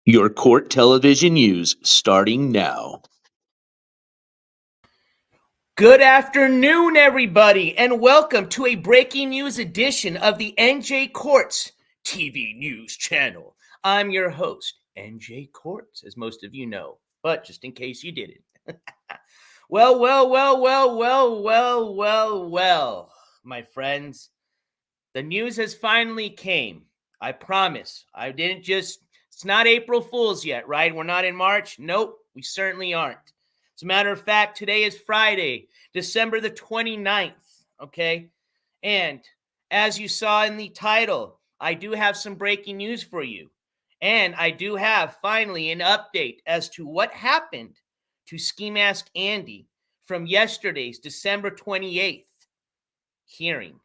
Your court television news starting now. Good afternoon, everybody, and welcome to a breaking news edition of the NJ Courts TV news channel. I'm your host, NJ Courts, as most of you know, but just in case you didn't. Well, my friends, the news has finally came. I promise. It's not April Fool's yet, right? We're not in March. Nope, we certainly aren't. As a matter of fact, today is Friday, December the 29th, okay? And as you saw in the title, I do have some breaking news for you. And I do have finally an update as to what happened to Skimask Andy from yesterday's December 28th hearing,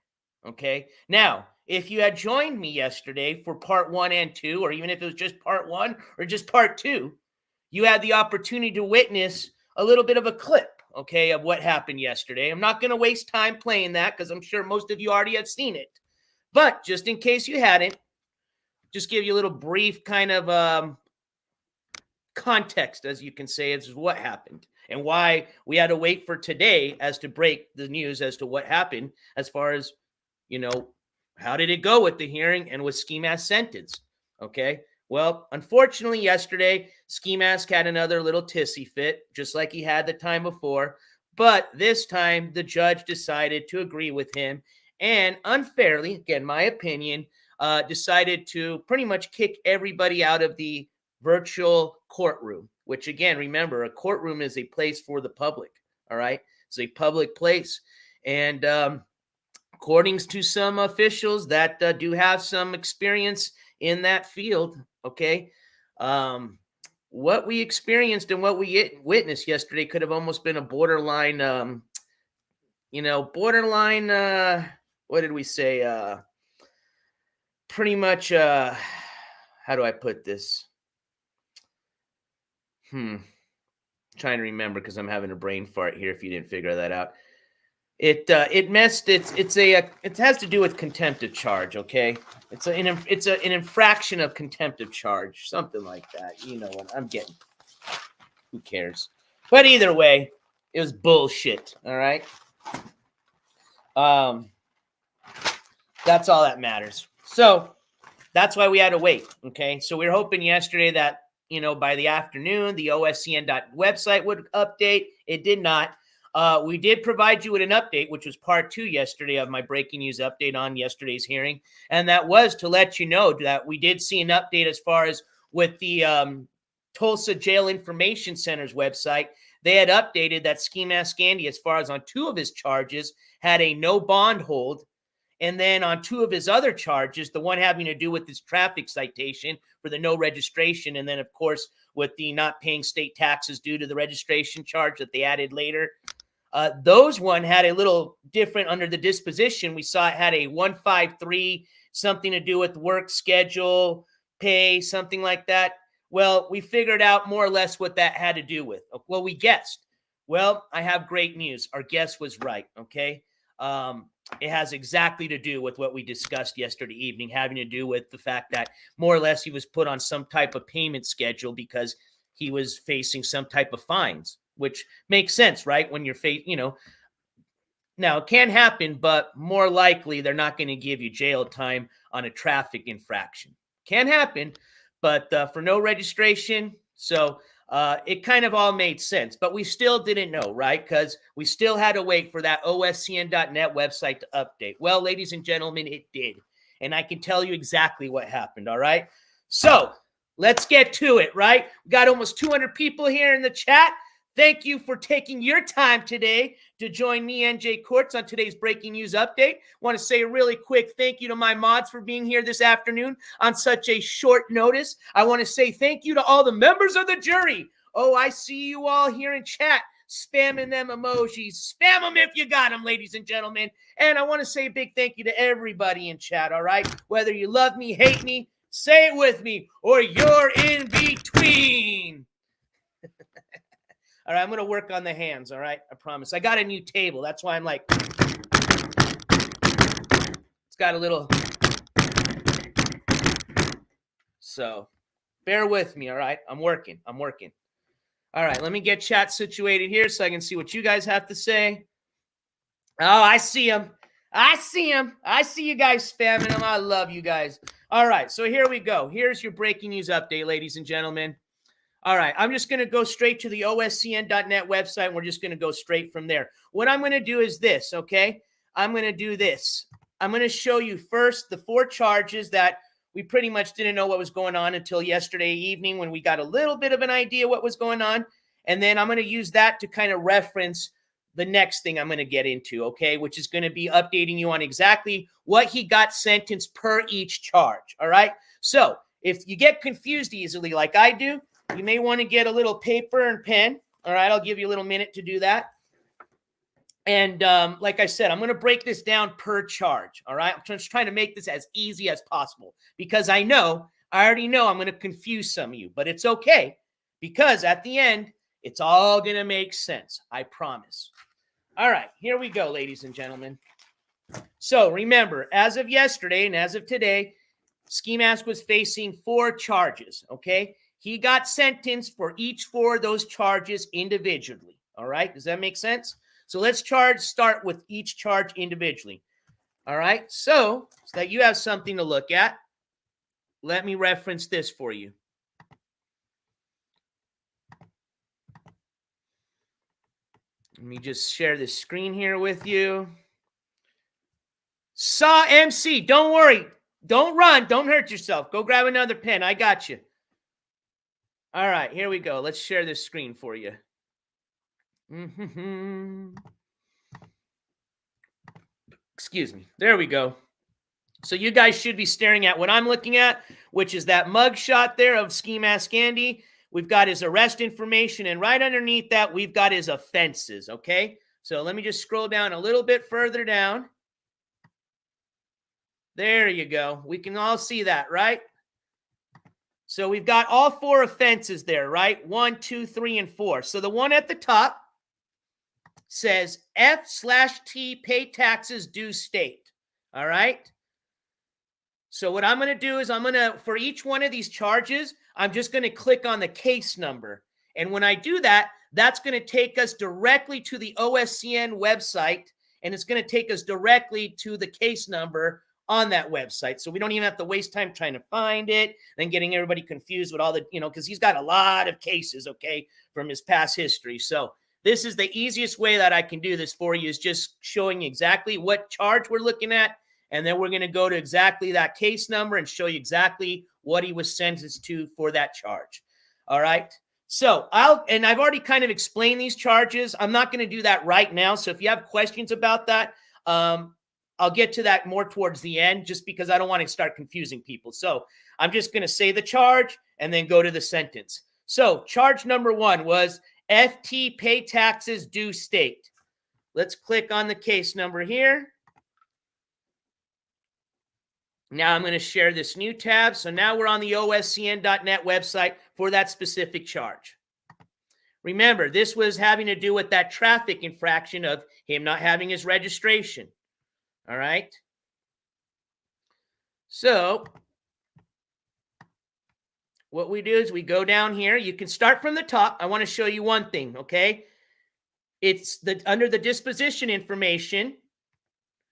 okay? Now, if you had joined me yesterday for part 1 and 2, or even if it was just part 1 or just part 2, you had the opportunity to witness a little bit of a clip, okay, of what happened yesterday. I'm not going to waste time playing that because I'm sure most of you already have seen it. But just in case you hadn't, just give you a little brief kind of context, as you can say, as to what happened and why we had to wait for today as to break the news as to what happened as far as, how did it go with the hearing and with Skimask's sentence, okay? Well, unfortunately, yesterday, Skimask had another little tissy fit, just like he had the time before. But this time, the judge decided to agree with him and unfairly, again, my opinion, decided to pretty much kick everybody out of the virtual courtroom, which, again, remember, a courtroom is a place for the public, all right? It's a public place. And according to some officials that do have some experience in that field, okay, what we experienced and what we witnessed yesterday could have almost been a borderline, what did we say? Pretty much, how do I put this? Trying to remember because I'm having a brain fart here if you didn't figure that out. It has to do with contempt of charge, okay? It's an infraction of contempt of charge, something like that. You know what I'm getting. Who cares? But either way, it was bullshit, all right? That's all that matters. So that's why we had to wait, okay? So we were hoping yesterday that, by the afternoon, the OSCN.website would update. It did not. We did provide you with an update, which was part 2 yesterday of my breaking news update on yesterday's hearing. And that was to let you know that we did see an update as far as with the Tulsa Jail Information Center's website. They had updated that Skimask Andy, as far as on 2 of his charges, had a no bond hold. And then on 2 of his other charges, the one having to do with his traffic citation for the no registration, and then, of course, with the not paying state taxes due to the registration charge that they added later, those one had a little different under the disposition. We saw it had a 153, something to do with work schedule, pay, something like that. Well, we figured out more or less what that had to do with. Well, we guessed. Well, I have great news. Our guess was right, okay? It has exactly to do with what we discussed yesterday evening, having to do with the fact that more or less he was put on some type of payment schedule because he was facing some type of fines, which makes sense, right? When you're now it can happen, but more likely they're not going to give you jail time on a traffic infraction. Can happen, but for no registration. So it kind of all made sense, but we still didn't know, right? Because we still had to wait for that OSCN.net website to update. Well, ladies and gentlemen, it did. And I can tell you exactly what happened, all right? So let's get to it, right? We got almost 200 people here in the chat. Thank you for taking your time today to join me, NJ Courts, on today's breaking news update. Want to say a really quick thank you to my mods for being here this afternoon on such a short notice. I want to say thank you to all the members of the jury. Oh, I see you all here in chat spamming them emojis. Spam them if you got them, ladies and gentlemen. And I want to say a big thank you to everybody in chat, all right? Whether you love me, hate me, say it with me, or you're in between. All right, I'm going to work on the hands, all right? I promise. I got a new table. That's why I'm like, it's got a little, so Bear with me, all right? I'm working. All right, let me get chat situated here so I can see what you guys have to say. Oh, I see him. I see you guys spamming them. I love you guys. All right, so here we go. Here's your breaking news update, ladies and gentlemen. All right, I'm just going to go straight to the oscn.net website, and we're just going to go straight from there. What I'm going to do is this, okay? I'm going to do this. I'm going to show you first the 4 charges that we pretty much didn't know what was going on until yesterday evening when we got a little bit of an idea what was going on. And then I'm going to use that to kind of reference the next thing I'm going to get into, okay, which is going to be updating you on exactly what he got sentenced per each charge, all right? So if you get confused easily like I do, you may want to get a little paper and pen, all right? I'll give you a little minute to do that. And like I said, I'm going to break this down per charge, all right? I'm just trying to make this as easy as possible because I already know I'm going to confuse some of you, but it's okay because at the end, it's all going to make sense, I promise. All right, here we go, ladies and gentlemen. So remember, as of yesterday and as of today, Skimask was facing 4 charges, okay? He got sentenced for each 4 of those charges individually, all right? Does that make sense? So let's start with each charge individually, all right? So that you have something to look at, let me reference this for you. Let me just share this screen here with you. Saw MC, don't worry. Don't run. Don't hurt yourself. Go grab another pen. I got you. All right, here we go. Let's share this screen for you. Excuse me. There we go. So you guys should be staring at what I'm looking at, which is that mug shot there of Skimask Andy. We've got his arrest information, and right underneath that, we've got his offenses, okay? So let me just scroll down a little bit further down. There you go. We can all see that, right? So we've got all 4 offenses there, right? 1, 2, 3, and 4. So the one at the top says F/T pay taxes due state, all right? So what I'm going to do is for each one of these charges, I'm just going to click on the case number. And when I do that, that's going to take us directly to the OSCN website, and it's going to take us directly to the case number on that website. So we don't even have to waste time trying to find it and getting everybody confused with all the, because he's got a lot of cases, okay, from his past history. So this is the easiest way that I can do this for you, is just showing exactly what charge we're looking at. And then we're going to go to exactly that case number and show you exactly what he was sentenced to for that charge. All right. So I've already kind of explained these charges. I'm not going to do that right now. So if you have questions about that, I'll get to that more towards the end, just because I don't want to start confusing people. So I'm just going to say the charge and then go to the sentence. So charge number 1 was FT pay taxes due state. Let's click on the case number here. Now I'm going to share this new tab. So now we're on the oscn.net website for that specific charge. Remember, this was having to do with that traffic infraction of him not having his registration. All right. So what we do is we go down here. You can start from the top. I want to show you one thing, okay? It's under the disposition information.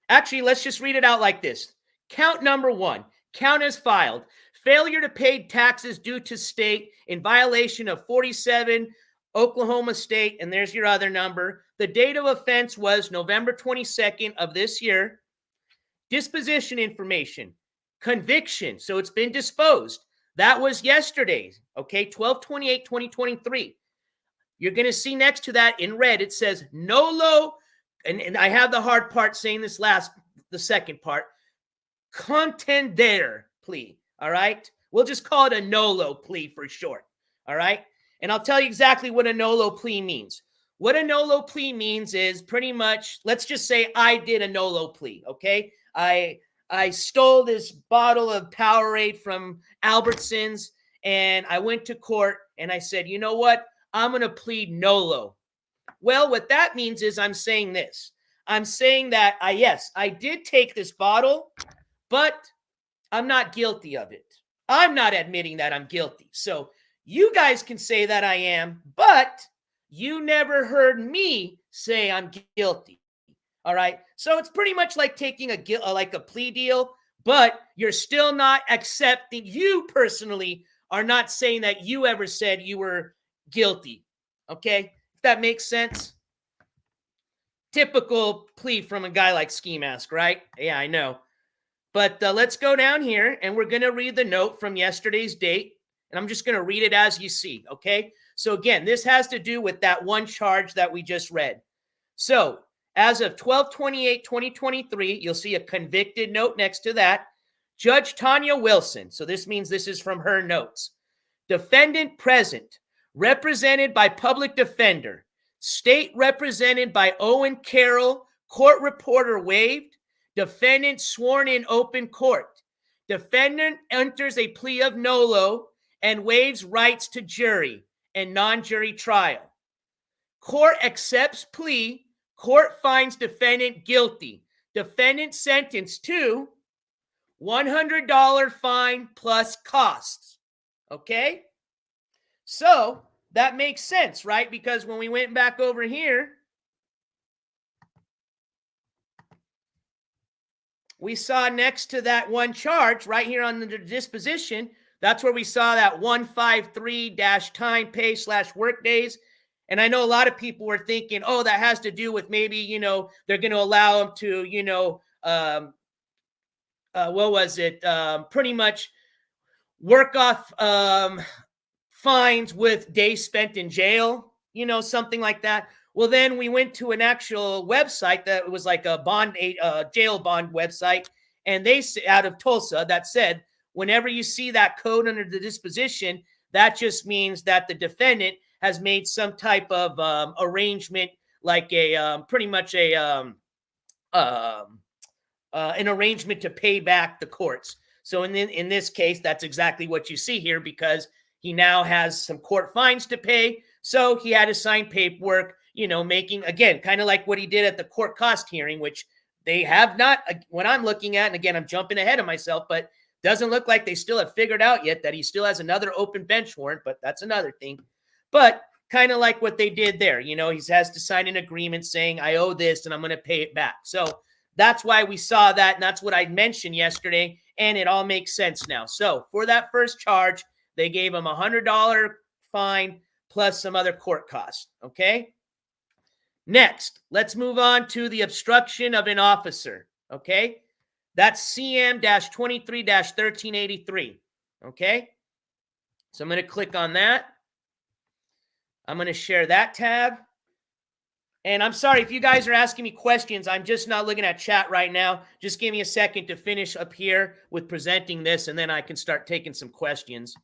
Actually, let's just read it out like this. Count number 1, count as filed. Failure to pay taxes due to state in violation of 47 Oklahoma State, and there's your other number. The date of offense was November 22nd of this year. Disposition information, conviction, so it's been disposed. That was yesterday, okay, 12/28/2023. You're going to see next to that in red, it says NOLO, and I have the hard part saying this the second part, contender plea, all right? We'll just call it a NOLO plea for short, all right? And I'll tell you exactly what a NOLO plea means. What a NOLO plea means is pretty much, let's just say I did a NOLO plea, okay? I stole this bottle of Powerade from Albertsons, and I went to court, and I said, you know what? I'm going to plead NOLO. Well, what that means is I'm saying this. I'm saying that, yes, I did take this bottle, but I'm not guilty of it. I'm not admitting that I'm guilty. So you guys can say that I am, but you never heard me say I'm guilty. All right. So it's pretty much like taking a plea deal, but you're still not accepting. You personally are not saying that you ever said you were guilty. Okay, if that makes sense. Typical plea from a guy like Skimask, right? Yeah, I know. But let's go down here, and we're going to read the note from yesterday's date, and I'm just going to read it as you see. Okay. So again, this has to do with that one charge that we just read. So as of 12/28/2023, you'll see a convicted note next to that. Judge Tanya Wilson. So this means this is from her notes. Defendant present, represented by public defender. State represented by Owen Carroll. Court reporter waived. Defendant sworn in open court. Defendant enters a plea of nolo and waives rights to jury and non-jury trial. Court accepts plea. Court finds defendant guilty. Defendant sentenced to $100 fine plus costs. Okay? So that makes sense, right? Because when we went back over here, we saw next to that one charge right here on the disposition, that's where we saw that 153-time pay / work days. And I know a lot of people were thinking, oh, that has to do with maybe, they're going to allow them to, pretty much work off fines with days spent in jail, something like that. Well, then we went to an actual website that was like a jail bond website, and they out of Tulsa that said, whenever you see that code under the disposition, that just means that the defendant has made some type of arrangement, like a pretty much an arrangement to pay back the courts. So in this case, that's exactly what you see here, because he now has some court fines to pay. So he had to sign paperwork, making, again, kind of like what he did at the court cost hearing, which they have not, when I'm looking at, and again, I'm jumping ahead of myself, but doesn't look like they still have figured out yet that he still has another open bench warrant, but that's another thing. But kind of like what they did there, he has to sign an agreement saying, I owe this and I'm going to pay it back. So that's why we saw that, and that's what I mentioned yesterday, and it all makes sense now. So for that first charge, they gave him a $100 fine plus some other court costs, okay? Next, let's move on to the obstruction of an officer, okay? That's CM-23-1383, okay? So I'm going to click on that. I'm going to share that tab. And I'm sorry if you guys are asking me questions. I'm just not looking at chat right now. Just give me a second to finish up here with presenting this, and then I can start taking some questions,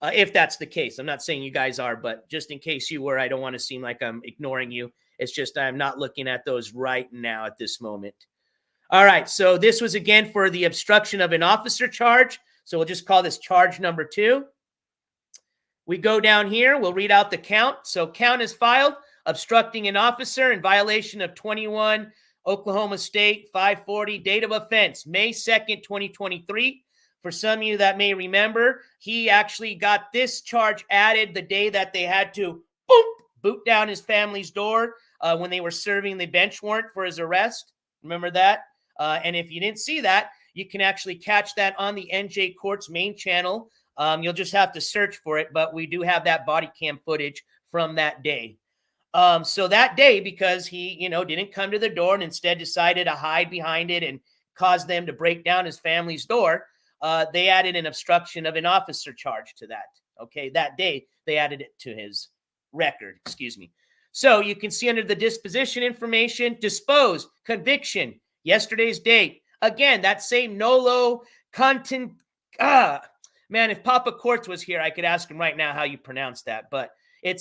if that's the case. I'm not saying you guys are, but just in case you were, I don't want to seem like I'm ignoring you. It's just I'm not looking at those right now at this moment. All right, so this was, again, for the obstruction of an officer charge. So we'll just call this charge number 2. We go down here. We'll read out the count. So count is filed. Obstructing an officer in violation of 21 Oklahoma State 540. Date of offense, May 2nd, 2023. For some of you that may remember, he actually got this charge added the day that they had to boot down his family's door when they were serving the bench warrant for his arrest. Remember that? And if you didn't see that, you can actually catch that on the NJ Court's main channel. You'll just have to search for it, but we do have that body cam footage from that day. So that day, because he, didn't come to the door and instead decided to hide behind it and cause them to break down his family's door, they added an obstruction of an officer charge to that. Okay, that day they added it to his record, excuse me. So you can see under the disposition information, disposed, conviction, yesterday's date. Again, that same NOLO content. Man, if Papa Quartz was here, I could ask him right now how you pronounce that, but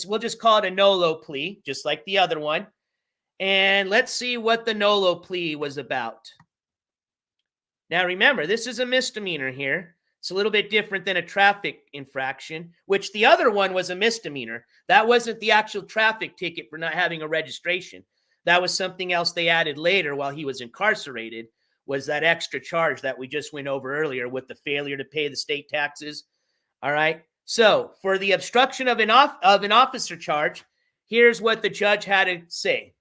we'll just call it a NOLO plea, just like the other one. And let's see what the NOLO plea was about. Now, remember, this is a misdemeanor here. It's a little bit different than a traffic infraction, which the other one was a misdemeanor. That wasn't the actual traffic ticket for not having a registration. That was something else they added later while he was incarcerated, was that extra charge that we just went over earlier with the failure to pay the state taxes. All right. So for the obstruction of an officer charge, here's what the judge had to say.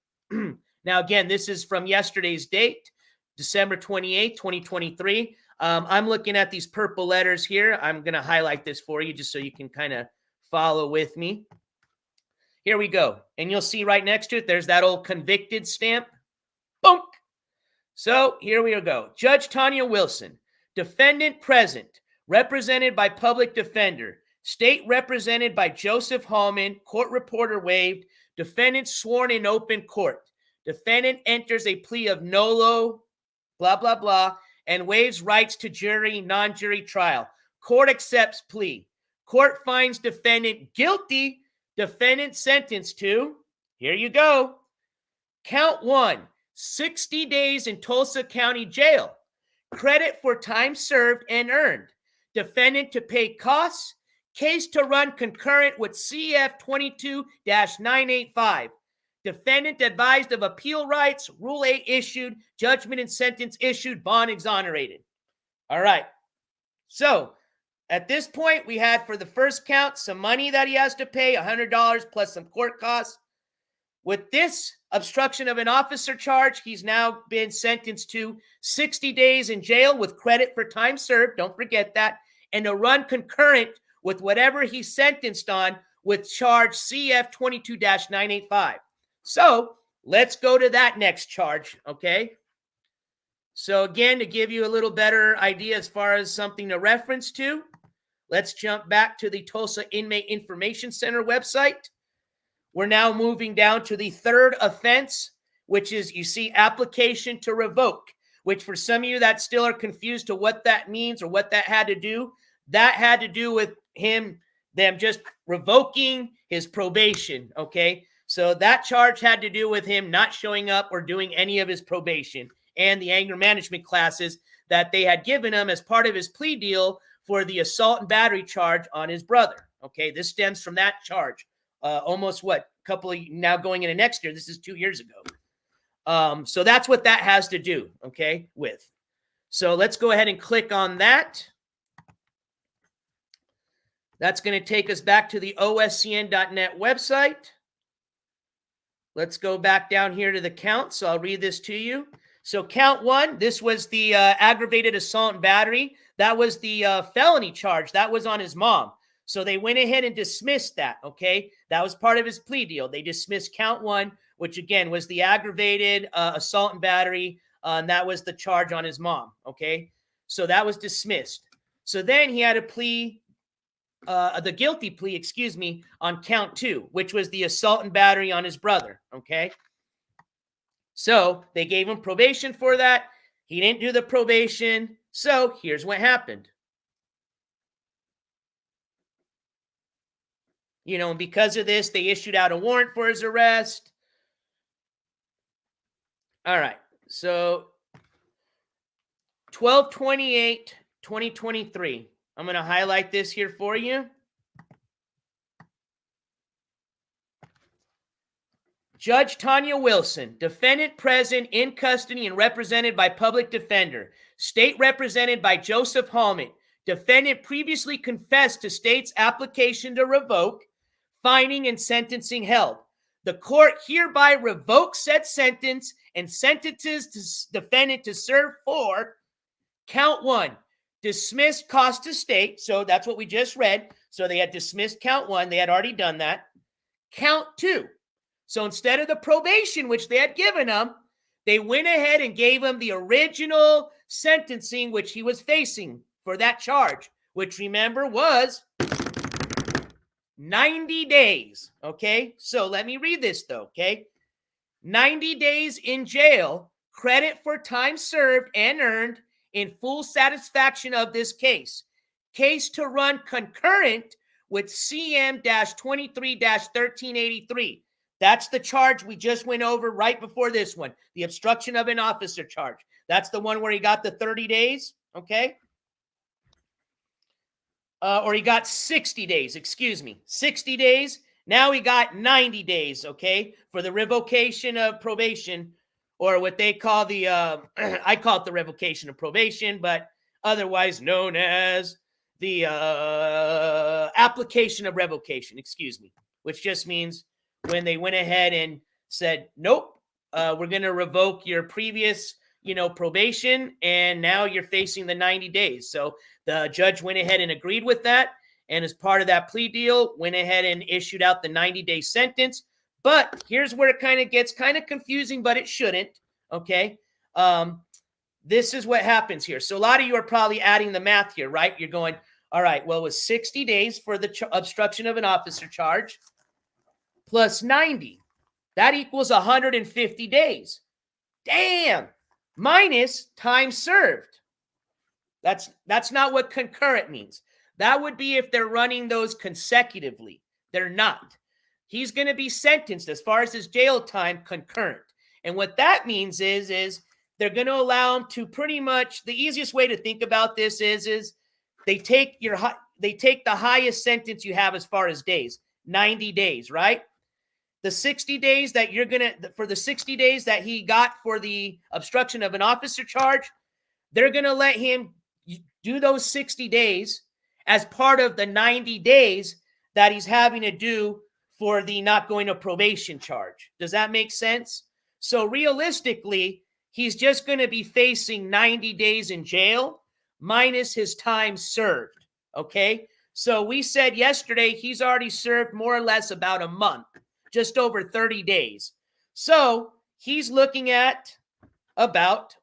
Now, again, this is from yesterday's date, December 28th, 2023. I'm looking at these purple letters here. I'm going to highlight this for you just so you can kind of follow with me. Here we go. And you'll see right next to it, there's that old convicted stamp. Bonk. So here we go. Judge Tanya Wilson, defendant present, represented by public defender, state represented by Joseph Hallman, court reporter waived, defendant sworn in open court. Defendant enters a plea of nolo, blah, blah, blah, and waives rights to jury, non-jury trial. Court accepts plea. Court finds defendant guilty. Defendant sentenced to, here you go, count 1, 60 days in Tulsa County Jail. Credit for time served and earned. Defendant to pay costs. Case to run concurrent with CF 22-985. Defendant advised of appeal rights. Rule 8 issued. Judgment and sentence issued. Bond exonerated. All right. So at this point, we had for the first count some money that he has to pay, $100 plus some court costs. With this obstruction of an officer charge, he's now been sentenced to 60 days in jail with credit for time served. Don't forget that. And to run concurrent with whatever he's sentenced on with charge CF 22-985. So let's go to that next charge, okay? So again, to give you a little better idea as far as something to reference to, let's jump back to the Tulsa Inmate Information Center website. We're now moving down to the third offense, which is, you see, application to revoke, which for some of you that still are confused to what that means or what that had to do, that had to do with them just revoking his probation, okay? So that charge had to do with him not showing up or doing any of his probation and the anger management classes that they had given him as part of his plea deal for the assault and battery charge on his brother, okay? This stems from that charge. Almost now going into next year. This is 2 years ago. So that's what that has to do, okay, with. So let's go ahead and click on that. That's going to take us back to the oscn.net website. Let's go back down here to the count. So I'll read this to you. So count 1, this was the aggravated assault and battery. That was the felony charge. That was on his mom. So they went ahead and dismissed that, okay? That was part of his plea deal. They dismissed count 1, which again was the aggravated assault and battery, and that was the charge on his mom, okay? So that was dismissed. So then he had a plea, the guilty plea, on count 2, which was the assault and battery on his brother, okay? So they gave him probation for that. He didn't do the probation. So here's what happened. You know, and because of this, they issued out a warrant for his arrest. All right. So 12/28/2023. I'm going to highlight this here for you. Judge Tanya Wilson, defendant present in custody and represented by public defender. State represented by Joseph Hallman. Defendant previously confessed to state's application to revoke. Finding and sentencing held. The court hereby revokes said sentence and sentences the defendant to serve for count 1, dismissed cost to state. So that's what we just read. So they had dismissed count 1. They had already done that. Count 2. So instead of the probation, which they had given him, they went ahead and gave him the original sentencing, which he was facing for that charge, which remember was 90 days, okay? So let me read this, though, okay? 90 days in jail, credit for time served and earned in full satisfaction of this case. Case to run concurrent with CM-23-1383. That's the charge we just went over right before this one, the obstruction of an officer charge. That's the one where he got the 30 days, okay? Or he got 60 days, 60 days. Now he got 90 days, okay, for the revocation of probation or what they call the, I call it the revocation of probation, but otherwise known as the application of revocation, excuse me, which just means when they went ahead and said, nope, we're going to revoke your previous, probation, and now you're facing the 90 days. So the judge went ahead and agreed with that, and as part of that plea deal, went ahead and issued out the 90-day sentence. But here's where it kind of gets kind of confusing, but it shouldn't, okay? This is what happens here. So a lot of you are probably adding the math here, right? You're going, all right, well, it was 60 days for the obstruction of an officer charge plus 90. That equals 150 days. Damn. Minus time served. That's not what concurrent means. That would be if they're running those consecutively. They're not. He's going to be sentenced as far as his jail time concurrent. And what that means is they're going to allow him to pretty much, the easiest way to think about this is they take the highest sentence you have as far as days, 90 days, right? The 60 days that for the 60 days that he got for the obstruction of an officer charge, they're going to let him do those 60 days as part of the 90 days that he's having to do for the not going to probation charge. Does that make sense? So realistically, he's just going to be facing 90 days in jail minus his time served, okay? So we said yesterday he's already served more or less about a month, just over 30 days. So he's looking at about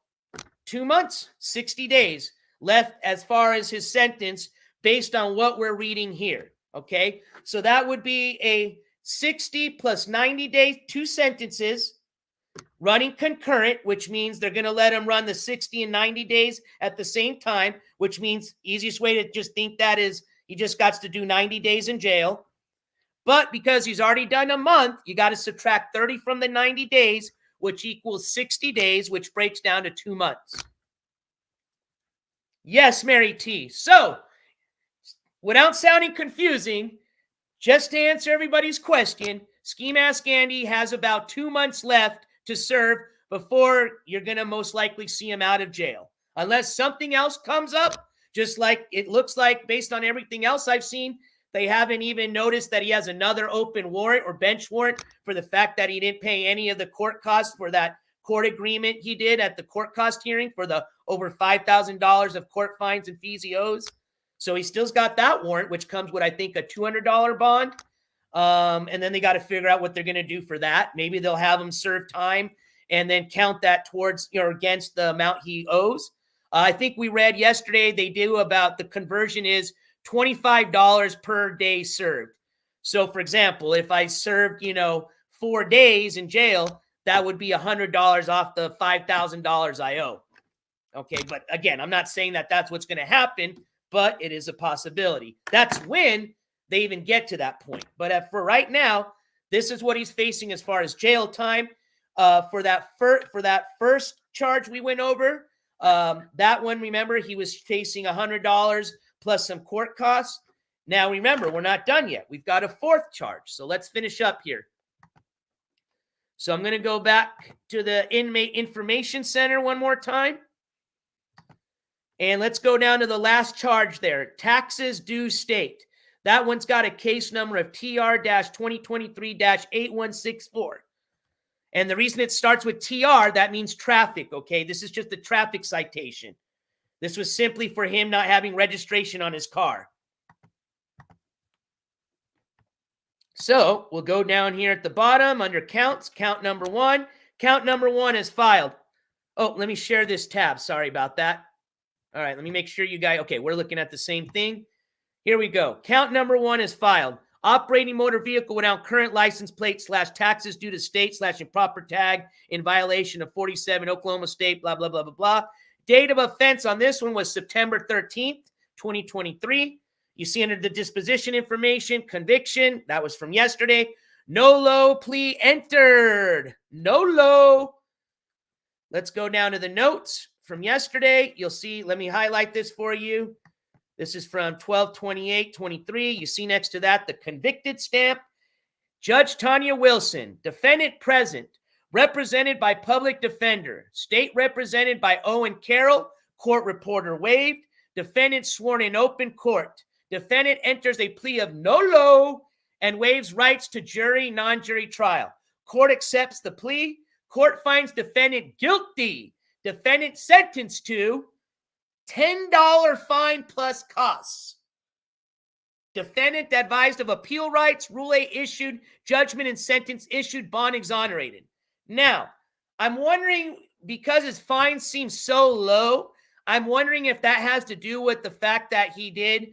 2 months, 60 days left as far as his sentence based on what we're reading here, okay? So that would be a 60 plus 90 days, 2 sentences running concurrent, which means they're going to let him run the 60 and 90 days at the same time, which means easiest way to just think that is he just got to do 90 days in jail. But because he's already done a month, you got to subtract 30 from the 90 days, which equals 60 days, which breaks down to 2 months. Yes, Mary T. So, without sounding confusing, just to answer everybody's question, Skimask Andy has about 2 months left to serve before you're going to most likely see him out of jail. Unless something else comes up, just like it looks like based on everything else I've seen, they haven't even noticed that he has another open warrant or bench warrant for the fact that he didn't pay any of the court costs for that court agreement he did at the court cost hearing for the over $5,000 of court fines and fees he owes. So he still's got that warrant, which comes with, I think, a $200 bond. And then they got to figure out what they're going to do for that. Maybe they'll have him serve time and then count that towards or against the amount he owes. I think we read yesterday they do about the conversion is $25 per day served. So, for example, if I served, 4 days in jail, that would be $100 off the $5,000 I owe. Okay, but again, I'm not saying that that's what's going to happen, but it is a possibility. That's when they even get to that point. But for right now, this is what he's facing as far as jail time. For that first charge we went over, that one, remember, he was facing $100 plus some court costs. Now, remember, we're not done yet. We've got a 4th charge. So let's finish up here. So I'm going to go back to the Inmate Information Center one more time. And let's go down to the last charge there. Taxes due state. That one's got a case number of TR-2023-8164. And the reason it starts with TR, that means traffic, okay? This is just a traffic citation. This was simply for him not having registration on his car. So we'll go down here at the bottom under counts, count number 1. Count number 1 is filed. Oh, let me share this tab. Sorry about that. All right, let me make sure you guys, okay, we're looking at the same thing. Here we go. Count number 1 is filed. Operating motor vehicle without current license plate / taxes due to state / improper tag in violation of 47 Oklahoma State, blah, blah, blah, blah, blah. Date of offense on this one was September 13th, 2023. You see under the disposition information, conviction, that was from yesterday. No plea entered. No. Let's go down to the notes from yesterday. You'll see, let me highlight this for you. This is from 12/28/23. You see next to that the convicted stamp. Judge Tanya Wilson, defendant present, represented by public defender. State represented by Owen Carroll. Court reporter waived. Defendant sworn in open court. Defendant enters a plea of nolo and waives rights to jury, non-jury trial. Court accepts the plea. Court finds defendant guilty. Defendant sentenced to $10 fine plus costs. Defendant advised of appeal rights. Rule 8 issued. Judgment and sentence issued. Bond exonerated. Now, I'm wondering, because his fine seems so low, I'm wondering if that has to do with the fact that he did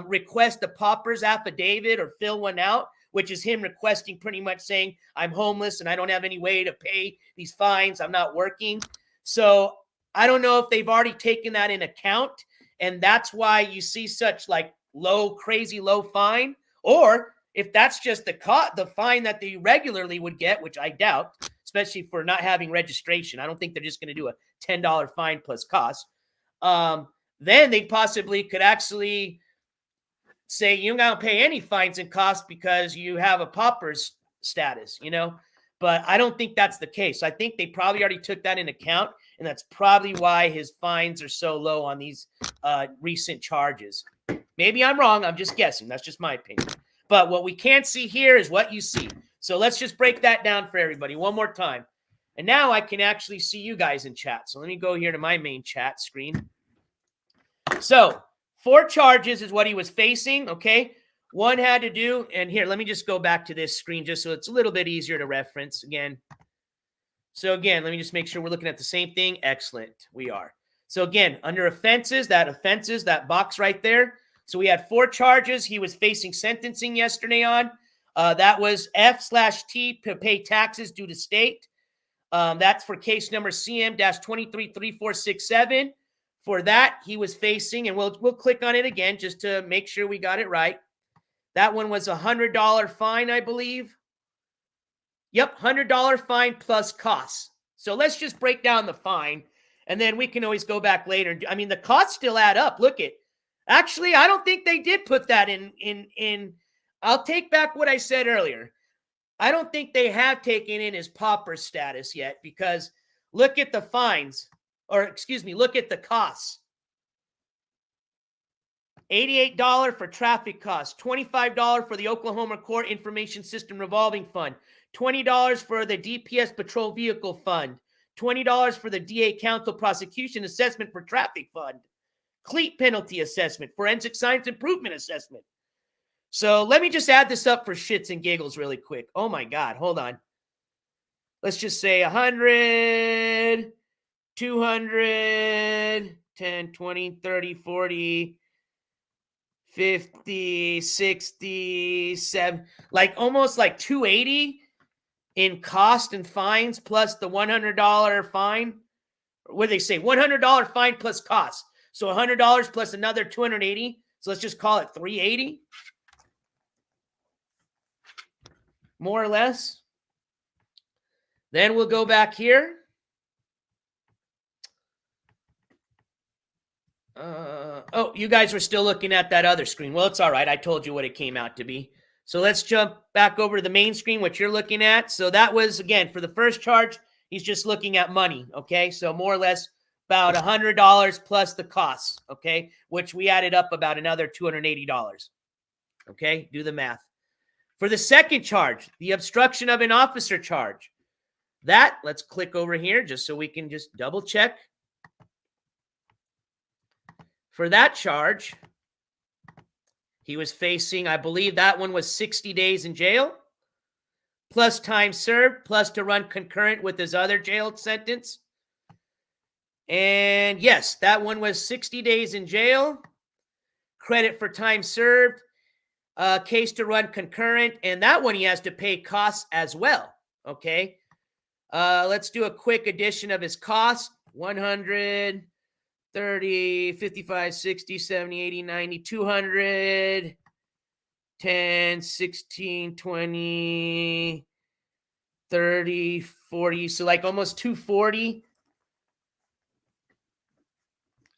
request a pauper's affidavit or fill one out, which is him requesting, pretty much saying, I'm homeless and I don't have any way to pay these fines. I'm not working. So I don't know if they've already taken that in account, and that's why you see such like low, crazy low fine, or if that's just the fine that they regularly would get, which I doubt, especially for not having registration. I don't think they're just going to do a $10 fine plus cost. Then they possibly could actually say you don't pay any fines and costs because you have a pauper's status, you know? But I don't think that's the case. I think they probably already took that into account, and that's probably why his fines are so low on these recent charges. Maybe I'm wrong. I'm just guessing. That's just my opinion. But what we can't see here is what you see. So let's just break that down for everybody one more time. And now I can actually see you guys in chat. So let me go here to my main chat screen. So 4 charges is what he was facing, okay? One had to do, and here, let me just go back to this screen just so it's a little bit easier to reference again. So again, let me just make sure we're looking at the same thing. Excellent, we are. So again, under offenses, that box right there. So we had 4 charges he was facing sentencing yesterday on. That was F/T to pay taxes due to state. That's for case number CM-233467. For that, he was facing, and we'll click on it again just to make sure we got it right. That one was a $100 fine, I believe. Yep, $100 fine plus costs. So let's just break down the fine, and then we can always go back later. I mean, the costs still add up. Look it. Actually, I don't think they did put that in. I'll take back what I said earlier. I don't think they have taken in his pauper status yet, because look at the fines, or excuse me, look at the costs. $88 for traffic costs, $25 for the Oklahoma Court Information System Revolving Fund, $20 for the DPS Patrol Vehicle Fund, $20 for the DA Counsel Prosecution Assessment for Traffic Fund, Cleat Penalty Assessment, Forensic Science Improvement Assessment. So let me just add this up for shits and giggles really quick. Oh my God, hold on. Let's just say 100, 200, 10, 20, 30, 40, 50, 60, 7, like almost like 280 in cost and fines plus the $100 fine. What do they say? $100 fine plus cost. So $100 plus another 280. So let's just call it 380. More or less. Then we'll go back here. Oh, you guys were still looking at that other screen. Well, it's all right. I told you what it came out to be. So let's jump back over to the main screen, what you're looking at. So that was, again, for the first charge, he's just looking at money, okay? So more or less about $100 plus the costs, okay? Which we added up about another $280, okay? Do the math. For the second charge, the obstruction of an officer charge, that, let's click over here just so we can just double check. For that charge, he was facing, I believe that one was 60 days in jail, plus time served, plus to run concurrent with his other jail sentence. And yes, that one was 60 days in jail, credit for time served, case to run concurrent, and that one he has to pay costs as well, okay? Let's do a quick addition of his costs. 100, 30, 55, 60, 70, 80, 90, 200, 10, 16, 20, 30, 40. So like almost 240.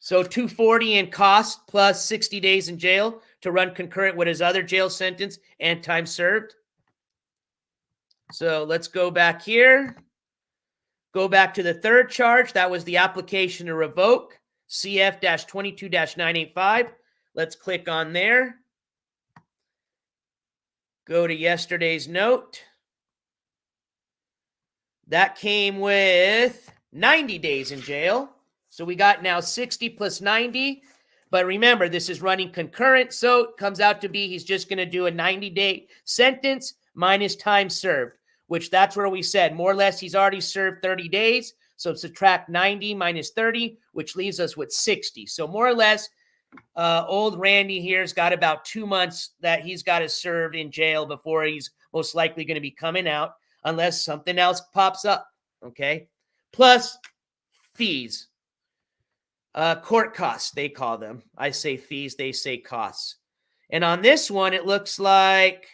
So 240 in cost plus 60 days in jail to run concurrent with his other jail sentence and time served. So let's go back here. Go back to the third charge. That was the application to revoke, CF-22-985. Let's click on there. Go to yesterday's note. That came with 90 days in jail. So we got now 60 plus 90. But remember, this is running concurrent. So it comes out to be he's just going to do a 90-day sentence minus time served, which that's where we said more or less he's already served 30 days. So subtract 90 minus 30, which leaves us with 60. So more or less, old Randy here's got about 2 months that he's got to serve in jail before he's most likely going to be coming out, unless something else pops up, okay? Plus fees. Court costs, they call them. I say fees, they say costs. And on this one, it looks like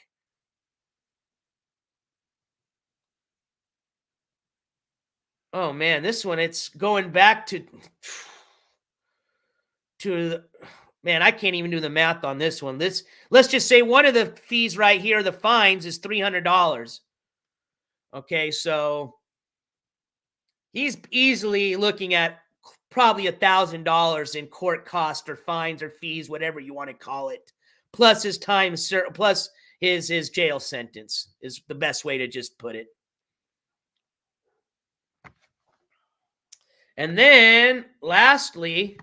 oh man, this one, it's going back to man, I can't even do the math on this one. Let's just say one of the fees right here, the fines, is $300. Okay, so he's easily looking at probably $1,000 in court costs or fines or fees, whatever you want to call it, plus his time, plus his jail sentence is the best way to just put it. And then lastly,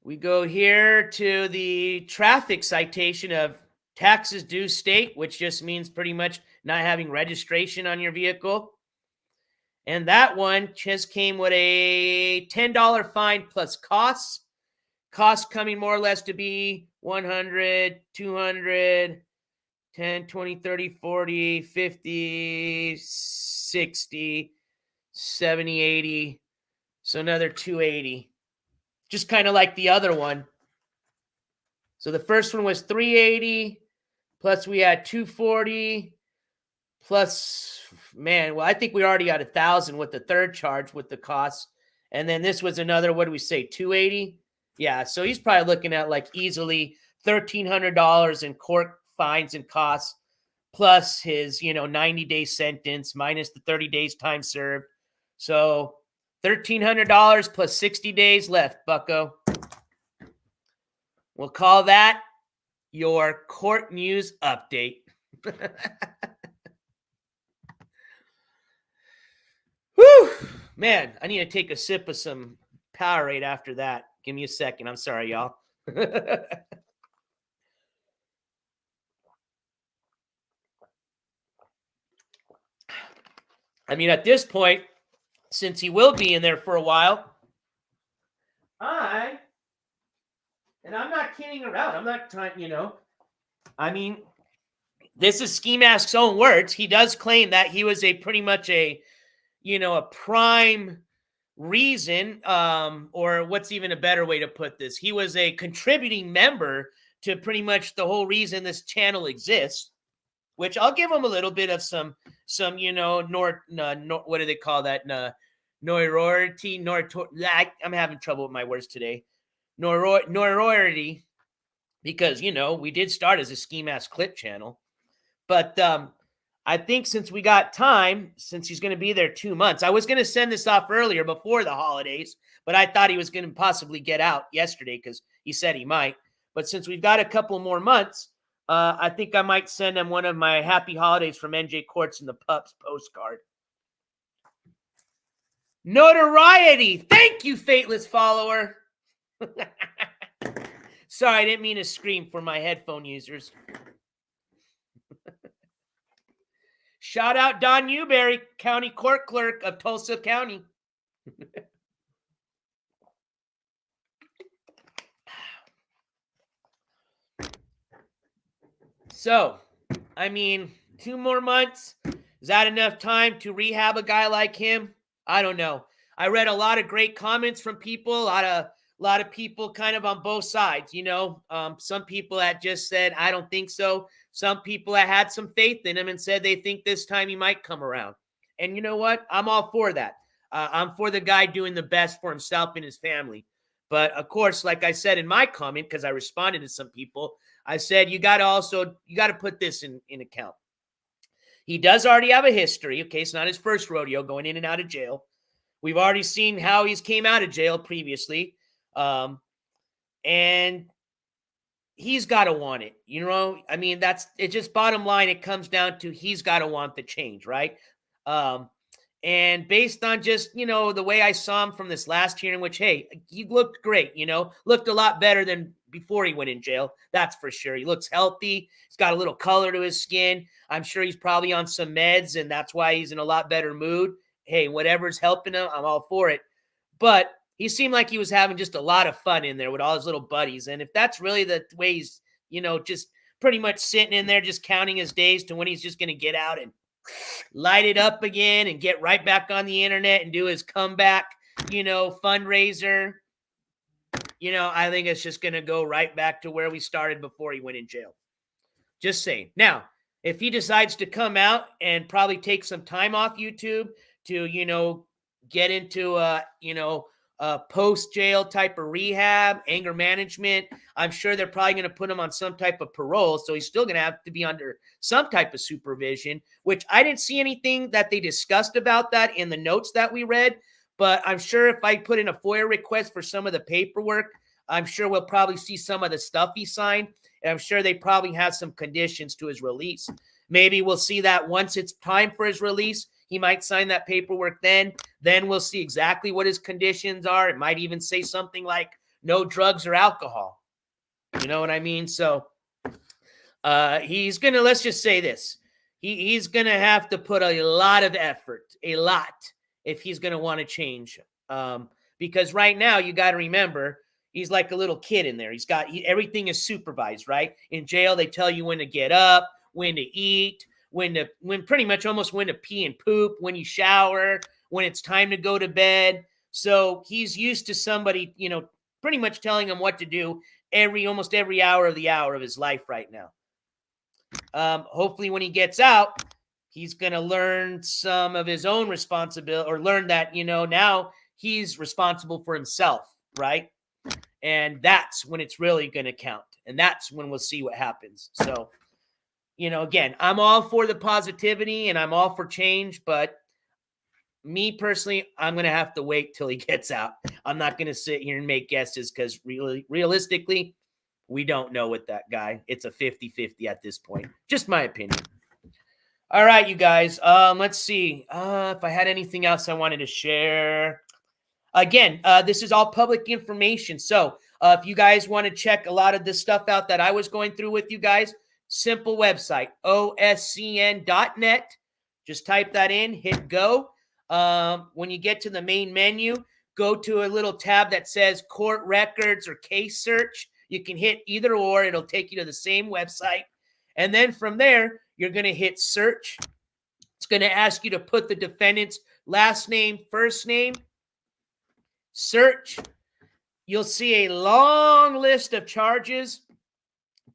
we go here to the traffic citation of taxes due state, which just means pretty much not having registration on your vehicle. And that one just came with a $10 fine plus costs. Costs coming more or less to be 100, 200, 10, 20, 30, 40, 50, 60, 70, 80. So another 280. Just kind of like the other one. So the first one was 380, plus we had 240, plus, man, well, I think we already got 1,000 with the third charge with the costs. And then this was another, what do we say, 280? Yeah, so he's probably looking at like easily $1,300 in court fines and costs, plus his, 90-day sentence minus the 30 days time served. So $1,300 plus 60 days left, bucko. We'll call that your court news update. Whew, man, I need to take a sip of some Powerade after that. Give me a second. I'm sorry, y'all. I mean, at this point, since he will be in there for a while, I'm not kidding around. I'm not trying, I mean, this is Skimask's own words. He does claim that he was pretty much a prime reason, or what's even a better way to put this? He was a contributing member to pretty much the whole reason this channel exists, which I'll give him a little bit of some what do they call that? I'm having trouble with my words today. Notoriety, because, we did start as a Skimask clip channel. But I think since we got time, since he's going to be there 2 months, I was going to send this off earlier before the holidays, but I thought he was going to possibly get out yesterday because he said he might. But since we've got a couple more months, I think I might send him one of my happy holidays from NJ Courts and the Pups postcard. Notoriety. Thank you, Fateless Follower. Sorry, I didn't mean to scream for my headphone users. Shout out Don Newberry, County Court Clerk of Tulsa County. So, I mean, 2 more months. Is that enough time to rehab a guy like him? I don't know. I read a lot of great comments from people, a lot of people kind of on both sides, some people that just said, I don't think so. Some people that had some faith in him and said they think this time he might come around. And you know what? I'm all for that. I'm for the guy doing the best for himself and his family. But of course, like I said in my comment, because I responded to some people, I said, you got to put this in account. He does already have a history. Okay, it's not his first rodeo going in and out of jail. We've already seen how he's came out of jail previously. And he's got to want it. I mean, that's it. Just bottom line, it comes down to he's got to want the change, right? And based on just, the way I saw him from this last hearing, which, hey, he looked great, looked a lot better than before he went in jail. That's for sure. He looks healthy. He's got a little color to his skin. I'm sure he's probably on some meds, and that's why he's in a lot better mood. Hey, whatever's helping him, I'm all for it. But he seemed like he was having just a lot of fun in there with all his little buddies. And if that's really the way he's, just pretty much sitting in there just counting his days to when he's just going to get out and light it up again and get right back on the internet and do his comeback, fundraiser, I think it's just going to go right back to where we started before he went in jail. Just saying. Now, if he decides to come out and probably take some time off YouTube to, get into post-jail type of rehab, anger management, I'm sure they're probably going to put him on some type of parole. So he's still going to have to be under some type of supervision, which I didn't see anything that they discussed about that in the notes that we read. But I'm sure if I put in a FOIA request for some of the paperwork, I'm sure we'll probably see some of the stuff he signed. And I'm sure they probably have some conditions to his release. Maybe we'll see that once it's time for his release. He might sign that paperwork then. Then we'll see exactly what his conditions are. It might even say something like no drugs or alcohol. You know what I mean? So he's going to, let's just say this. He's going to have to put a lot of effort, if he's going to want to change. Because right now, you got to remember, he's like a little kid in there. Everything is supervised, right? In jail, they tell you when to get up, when to eat, when pretty much almost when to pee and poop, when you shower, when it's time to go to bed. So he's used to somebody, pretty much telling him what to do almost every hour of his life right now. Hopefully when he gets out, he's going to learn some of his own responsibility, or learn that, now he's responsible for himself, right? And that's when it's really going to count. And that's when we'll see what happens. So, again, I'm all for the positivity and I'm all for change, but me personally, I'm going to have to wait till he gets out. I'm not going to sit here and make guesses because realistically, we don't know with that guy. It's a 50-50 at this point. Just my opinion. All right, you guys. Let's see if I had anything else I wanted to share. Again, this is all public information. So if you guys want to check a lot of this stuff out that I was going through with you guys, simple website, oscn.net. Just type that in, hit go. When you get to the main menu, go to a little tab that says court records or case search. You can hit either or. It'll take you to the same website. And then from there, you're going to hit search. It's going to ask you to put the defendant's last name, first name. Search. You'll see a long list of charges,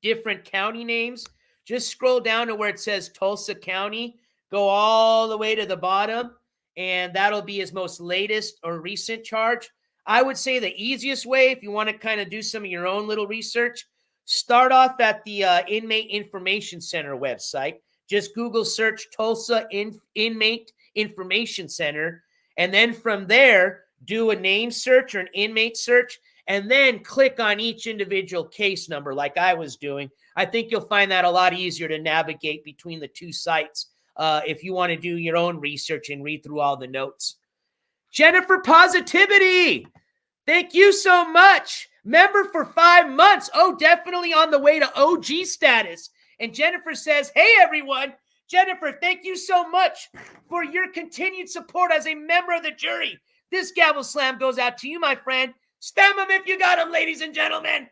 different county names. Just scroll down to where it says Tulsa County. Go all the way to the bottom, and that'll be his most latest or recent charge. I would say the easiest way, if you want to kind of do some of your own little research, start off at the Inmate Information Center website. Just Google search Tulsa Inmate Information Center, and then from there, do a name search or an inmate search, and then click on each individual case number like I was doing. I think you'll find that a lot easier to navigate between the two sites if you want to do your own research and read through all the notes. Jennifer Positivity, thank you so much. Member for 5 months. Oh, definitely on the way to OG status. And Jennifer says, hey, everyone. Jennifer, thank you so much for your continued support as a member of the jury. This gavel slam goes out to you, my friend. Spam them if you got them, ladies and gentlemen.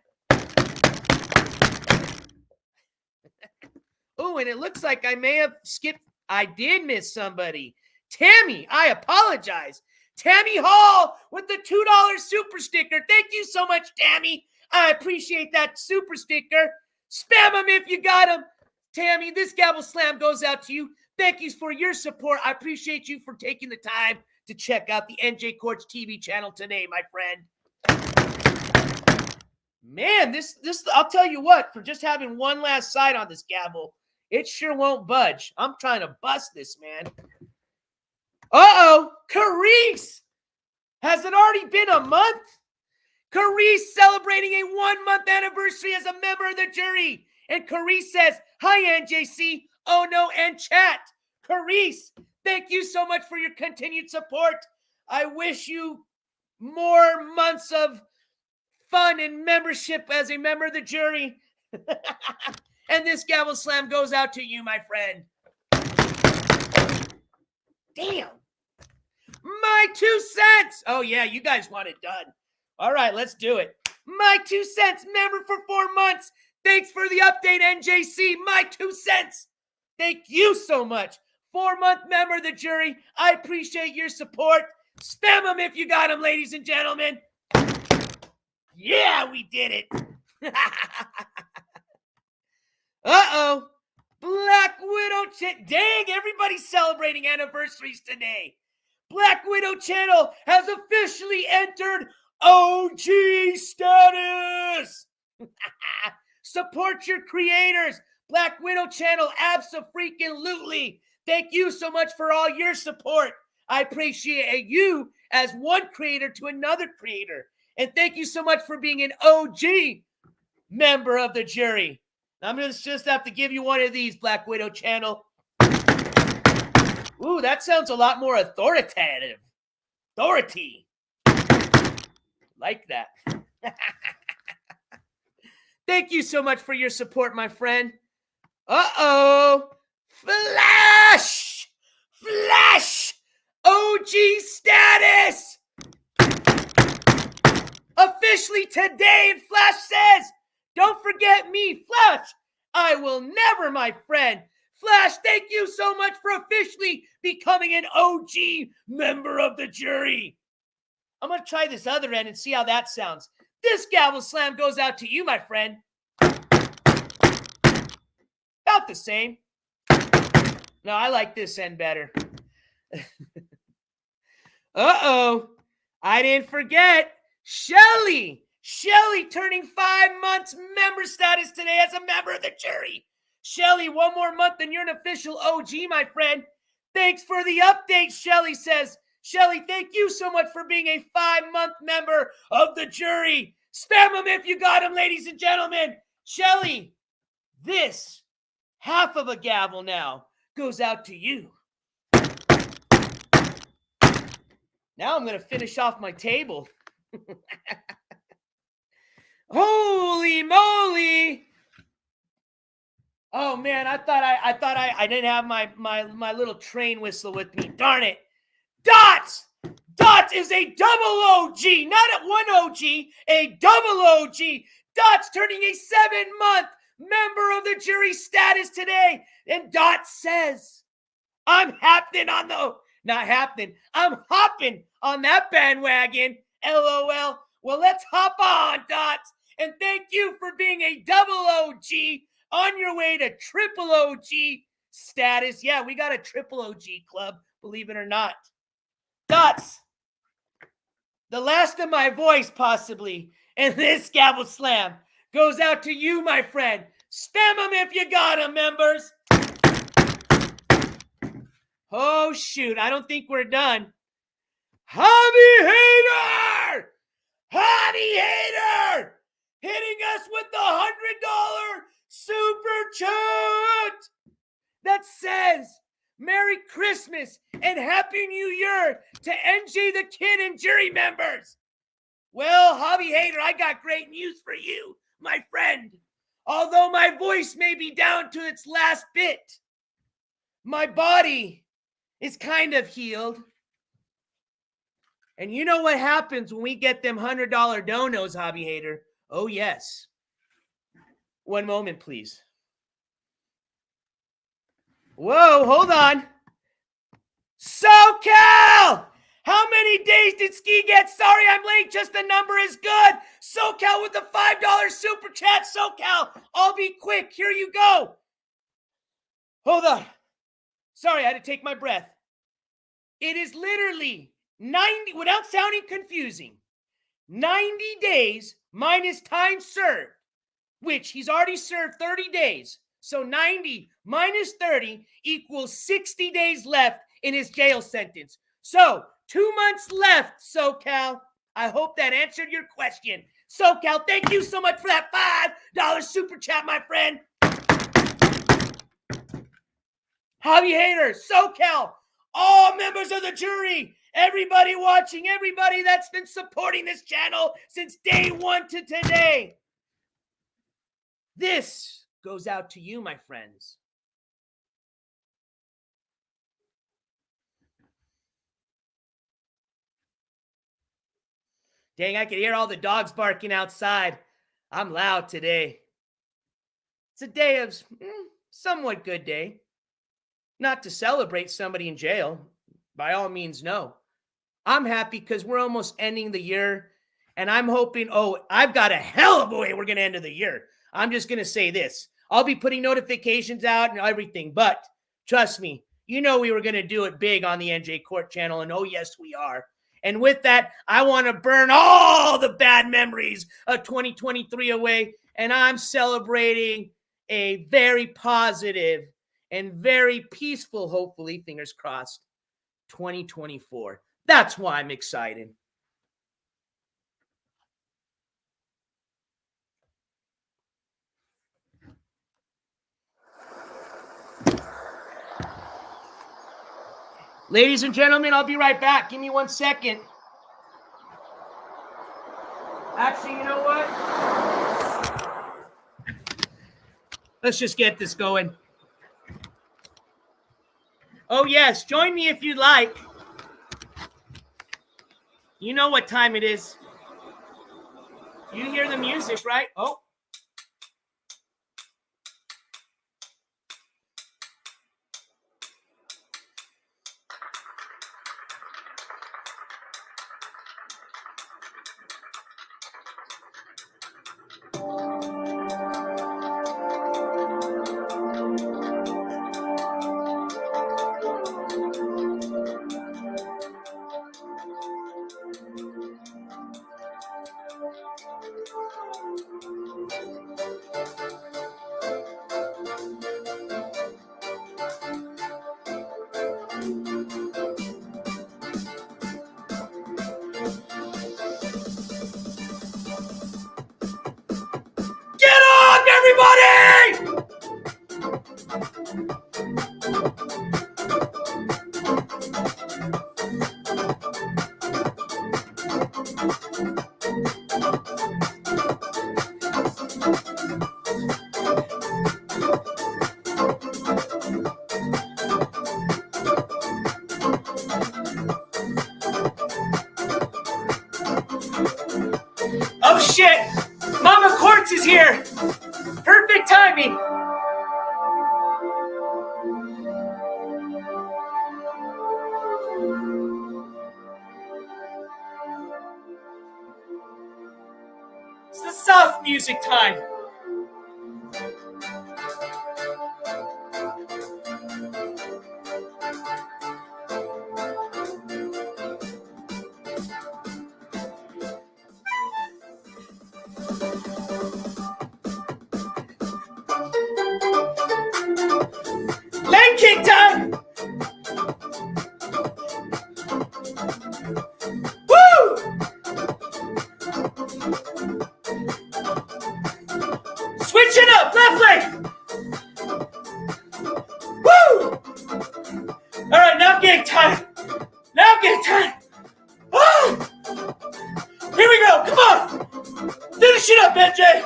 Oh, and it looks like I may have skipped. I did miss somebody. Tammy, I apologize. Tammy Hall with the $2 super sticker. Thank you so much, Tammy. I appreciate that super sticker. Spam them if you got them. Tammy, this gavel slam goes out to you. Thank you for your support. I appreciate you for taking the time to check out the NJ Courts TV channel today, my friend. Man, this I'll tell you what, for just having one last side on this gavel, it sure won't budge. I'm trying to bust this, man. Uh-oh, Carice! Has it already been a month? Carice celebrating a 1-month anniversary as a member of the jury. And Carice says, hi, NJC. Oh, no, and chat. Carice, thank you so much for your continued support. I wish you more months of fun and membership as a member of the jury. And this gavel slam goes out to you, my friend. Damn. My 2 cents. Oh, yeah, you guys want it done. All right, let's do it. My 2 cents, member for 4 months. Thanks for the update, NJC. My 2 cents. Thank you so much. 4-month member of the jury. I appreciate your support. Spam them if you got them, ladies and gentlemen. Yeah, we did it. Uh-oh. Black Widow. Dang, everybody's celebrating anniversaries today. Black Widow channel has officially entered OG status. Support your creators. Black Widow channel, abso-freaking-lutely. Thank you so much for all your support. I appreciate you as one creator to another creator. And thank you so much for being an OG member of the jury. I'm going to just have to give you one of these, Black Widow channel. Ooh, that sounds a lot more authoritative. Authority. Like that. Thank you so much for your support, my friend. Uh-oh. Flash! Flash! OG status! Officially today, and Flash says, don't forget me, Flash. I will never, my friend. Flash, thank you so much for officially becoming an OG member of the jury. I'm going to try this other end and see how that sounds. This gavel slam goes out to you, my friend. About the same. No, I like this end better. Uh-oh. I didn't forget. Shelly. Shelly turning 5 months member status today as a member of the jury. Shelly, 1 more month and you're an official OG, my friend. Thanks for the update, Shelly says. Shelly, thank you so much for being a 5-month member of the jury. Spam them if you got them, ladies and gentlemen. Shelly, this half of a gavel now goes out to you. Now I'm going to finish off my table. Holy moly! Oh man, I thought I didn't have my little train whistle with me. Darn it! Dots! Dots is a double OG, not a one OG, a double OG. Dots turning a 7-month member of the jury status today, and Dots says, "I'm happening on the not happening. I'm hopping on that bandwagon." LOL. Well, let's hop on, Dots. And thank you for being a double OG on your way to triple OG status. Yeah, we got a triple OG club, believe it or not. Dots, the last of my voice, possibly, and this gavel slam goes out to you, my friend. Spam them if you got them, members. Oh, shoot. I don't think we're done. Hobby Hater! Hobby Hater! Hitting us with the $100 super chat that says, Merry Christmas and Happy New Year to NJ the Kid and jury members. Well, Hobby Hater, I got great news for you, my friend. Although my voice may be down to its last bit, my body is kind of healed. And you know what happens when we get them $100 donos, Hobby Hater? Oh, yes. One moment, please. Whoa, hold on. SoCal! How many days did Ski get? Sorry, I'm late. Just the number is good. SoCal with the $5 super chat. SoCal, I'll be quick. Here you go. Hold on. Sorry, I had to take my breath. It is literally 90, without sounding confusing, 90 days minus time served, which he's already served 30 days. So 90 minus 30 equals 60 days left in his jail sentence. So 2 months left, SoCal. I hope that answered your question. SoCal, thank you so much for that $5 super chat, my friend. Hobby haters, SoCal, all members of the jury, everybody watching, everybody that's been supporting this channel since day one to today. This goes out to you, my friends. Dang, I could hear all the dogs barking outside. I'm loud today. It's a day of somewhat good day. Not to celebrate somebody in jail. By all means, no. I'm happy because we're almost ending the year. And I'm hoping, I've got a hell of a way we're going to end the year. I'm just going to say this. I'll be putting notifications out and everything. But trust me, you know we were going to do it big on the NJ Court channel. And oh, yes, we are. And with that, I want to burn all the bad memories of 2023 away. And I'm celebrating a very positive and very peaceful, hopefully, fingers crossed, 2024. That's why I'm excited. Ladies and gentlemen, I'll be right back. Give me 1 second. Actually, you know what? Let's just get this going. Oh, yes. Join me if you'd like. You know what time it is. You hear the music, right? Oh. Get on, everybody! Oh, shit! Mama Quartz is here! Perfect timing! It's the soft music time. Leg kick time! Woo! Switch it up, left leg! Woo! Alright, now gig time! Now gig time! Oh! Here we go, come on! Finish it up, NJ!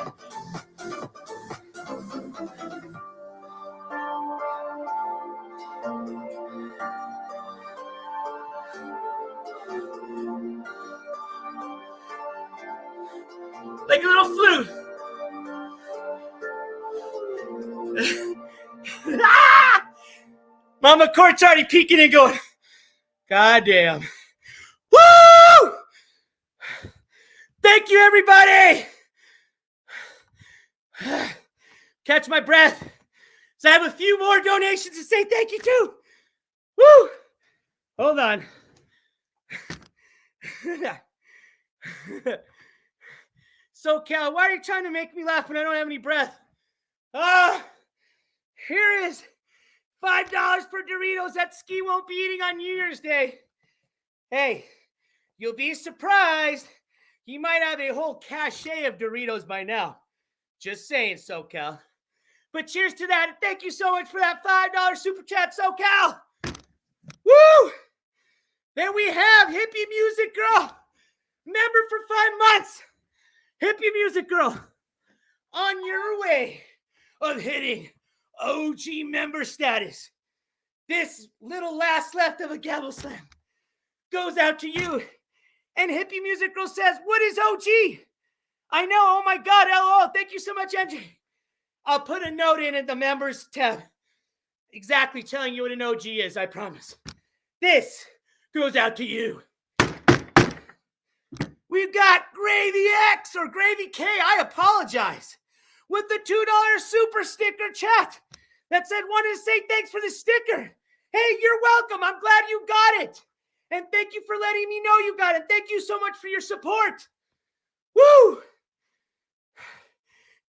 Like a little flute. Ah! Mama Court's already peeking and going, God damn. Woo! Thank you, everybody. Catch my breath. So I have a few more donations to say thank you to. Woo! Hold on. SoCal, why are you trying to make me laugh when I don't have any breath? Here is $5 for Doritos that Ski won't be eating on New Year's Day. Hey, you'll be surprised. He might have a whole cachet of Doritos by now. Just saying, SoCal. But cheers to that, and thank you so much for that $5 super chat, SoCal. Woo! Then we have Hippie Music Girl, member for 5 months. Hippie Music Girl, on your way of hitting OG member status. This little last left of a gavel slam goes out to you. And Hippie Music Girl says, what is OG? I know, oh my God, LOL. Thank you so much, MJ. I'll put a note in the members tab exactly telling you what an OG is, I promise. This goes out to you. We've got Gravy X or Gravy K, I apologize, with the $2 super sticker chat that said, wanted to say thanks for the sticker. Hey, you're welcome. I'm glad you got it. And thank you for letting me know you got it. Thank you so much for your support. Woo!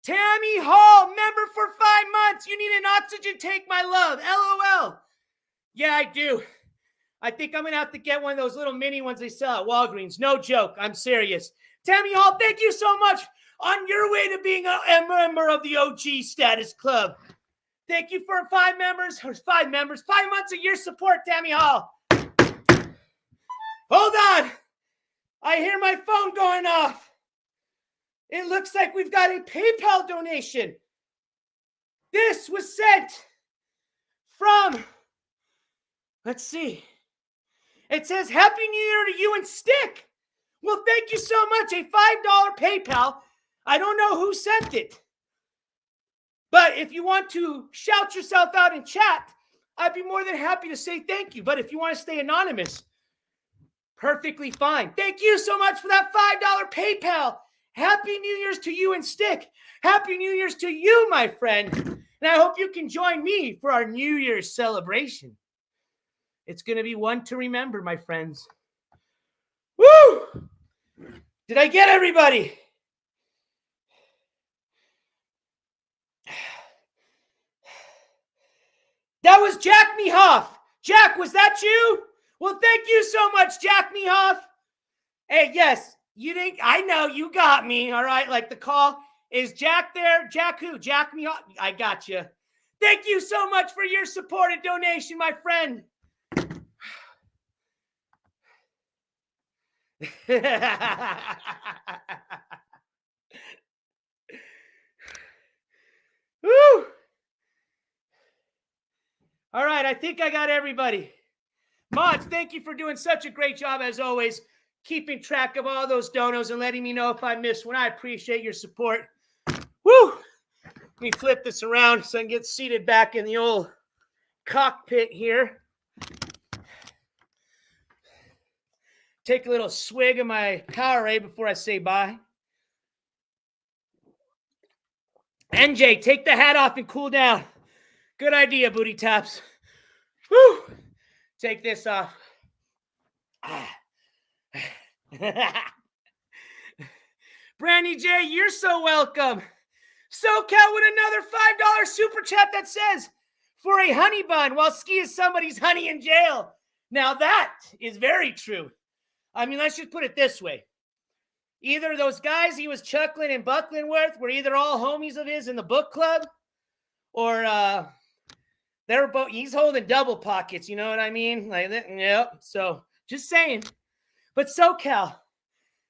Tammy Hall, member for 5 months. You need an oxygen tank, my love. LOL. Yeah, I do. I think I'm going to have to get one of those little mini ones they sell at Walgreens. No joke. I'm serious. Tammy Hall, thank you so much on your way to being a member of the OG Status Club. Thank you for 5 months of your support, Tammy Hall. Hold on. I hear my phone going off. It looks like we've got a PayPal donation. This was sent from, let's see. It says, Happy New Year to you and Stick. Well, thank you so much. A $5 PayPal. I don't know who sent it. But if you want to shout yourself out in chat, I'd be more than happy to say thank you. But if you want to stay anonymous, perfectly fine. Thank you so much for that $5 PayPal. Happy New Year's to you and Stick. Happy New Year's to you, my friend. And I hope you can join me for our New Year's celebration. It's going to be one to remember, my friends. Woo! Did I get everybody? That was Jack Mehoff. Jack, was that you? Well, thank you so much, Jack Mehoff. Hey, yes, you think I know you got me, all right? Like the call, is Jack there? Jack who? Jack Mehoff? I got you. Thank you so much for your support and donation, my friend. Woo! All right, I think I got everybody. Mods, thank you for doing such a great job, as always, keeping track of all those donos and letting me know if I missed one. I appreciate your support. Woo! Let me flip this around so I can get seated back in the old cockpit here. Take a little swig of my Powerade before I say bye. NJ, take the hat off and cool down. Good idea, booty taps. Woo! Take this off. Brandy J, you're so welcome. SoCal with another $5 super chat that says, for a honey bun while Ski is somebody's honey in jail. Now that is very true. I mean, let's just put it this way. Either those guys he was chuckling and buckling with were either all homies of his in the book club, or they're both, he's holding double pockets, you know what I mean? Like, yep. So just saying. But SoCal,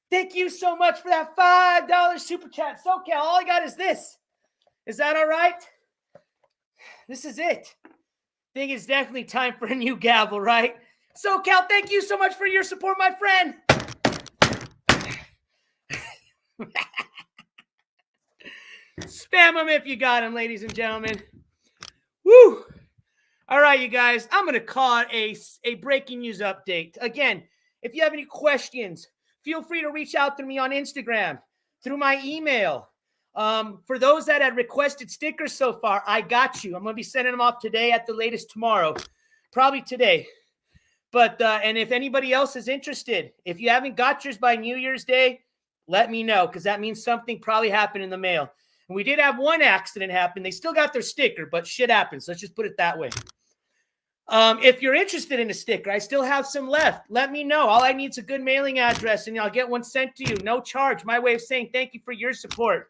thank you so much for that $5 super chat. SoCal, all I got is this. Is that all right? This is it. I think it's definitely time for a new gavel, right? SoCal, thank you so much for your support, my friend. Spam them if you got them, ladies and gentlemen. Woo! All right, you guys, I'm going to call it a breaking news update. Again, if you have any questions, feel free to reach out to me on Instagram, through my email. For those that had requested stickers so far, I got you. I'm going to be sending them off today at the latest tomorrow. Probably today. But, and if anybody else is interested, if you haven't got yours by New Year's Day, let me know, because that means something probably happened in the mail. And we did have one accident happen. They still got their sticker, but shit happens. Let's just put it that way. If you're interested in a sticker, I still have some left. Let me know. All I need is a good mailing address, and I'll get one sent to you. No charge. My way of saying thank you for your support.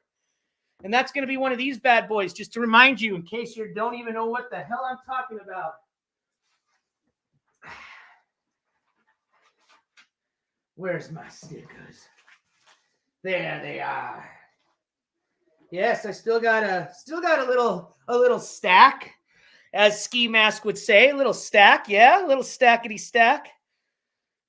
And that's going to be one of these bad boys, just to remind you in case you don't even know what the hell I'm talking about. Where's my stickers? There they are. Yes, I still got a little stack, as Skimask would say, a little stack. Yeah, a little stackety stack.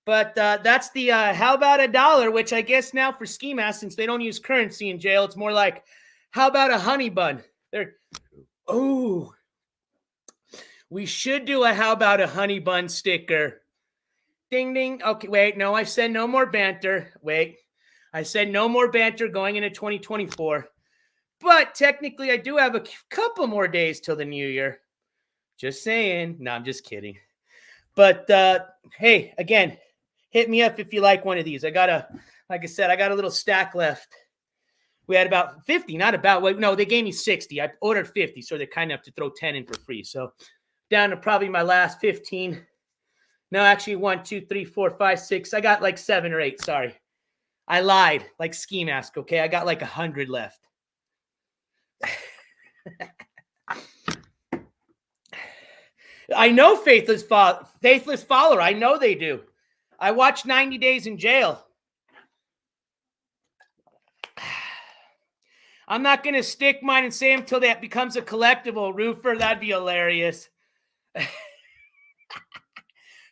But that's the how about $1, which I guess now for Skimask, since they don't use currency in jail, it's more like how about a honey bun? We should do a how about a honey bun sticker. Ding, ding. Okay, wait. No, I said no more banter. Wait. I said no more banter going into 2024. But technically, I do have a couple more days till the new year. Just saying. No, I'm just kidding. But hey, again, hit me up if you like one of these. Like I said, I got a little stack left. We had about 50, not about, well, no, they gave me 60. I ordered 50, so they kind of have to throw 10 in for free. So down to probably my last 15. No, actually 1, 2, 3, 4, 5, 6. I got like 7 or 8. Sorry. I lied, like Ski Mask, okay? I got like 100 left. I know faithless follower. I know they do. I watched 90 Days in Jail. I'm not going to stick mine and say until that becomes a collectible. Roofer, that'd be hilarious.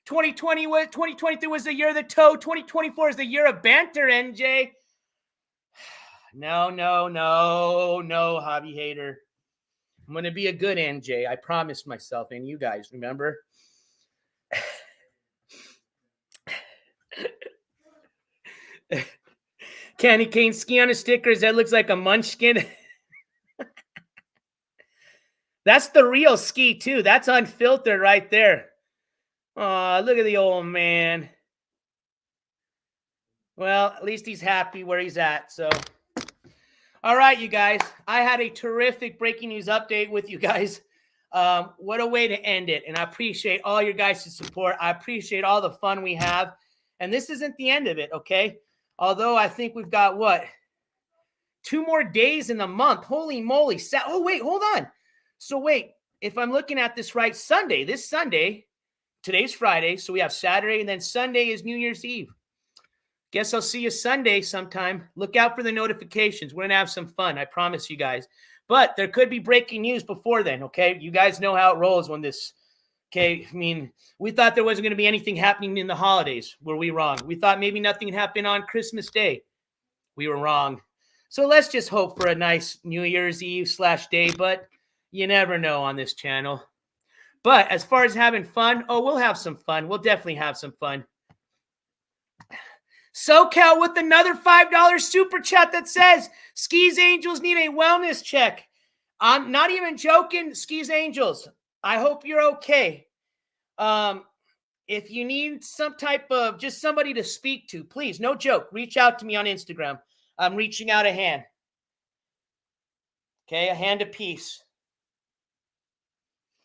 2023 was the year of the toe. 2024 is the year of banter, NJ. No, hobby hater. I'm going to be a good NJ. I promised myself and you guys, remember? Candy cane ski on a sticker. That looks like a munchkin. That's the real ski, too. That's unfiltered right there. Oh, look at the old man. Well, at least he's happy where he's at. So, all right, you guys. I had a terrific breaking news update with you guys. What a way to end it. And I appreciate all your guys' support. I appreciate all the fun we have. And this isn't the end of it, okay? Although I think we've got, 2 more days in the month. Holy moly. Oh, wait, hold on. So, wait. If I'm looking at this right, this Sunday, today's Friday, so we have Saturday, and then Sunday is New Year's Eve. Guess I'll see you Sunday sometime. Look out for the notifications. We're going to have some fun. I promise you guys. But there could be breaking news before then, okay? You guys know how it rolls when this, okay? I mean, we thought there wasn't going to be anything happening in the holidays. Were we wrong? We thought maybe nothing happened on Christmas Day. We were wrong. So let's just hope for a nice New Year's Eve / day, but you never know on this channel. But as far as having fun, we'll have some fun. We'll definitely have some fun. SoCal with another $5 super chat that says, Skis Angels need a wellness check. I'm not even joking, Skis Angels. I hope you're okay. If you need some type of just somebody to speak to, please, no joke, reach out to me on Instagram. I'm reaching out a hand. Okay, a hand of peace.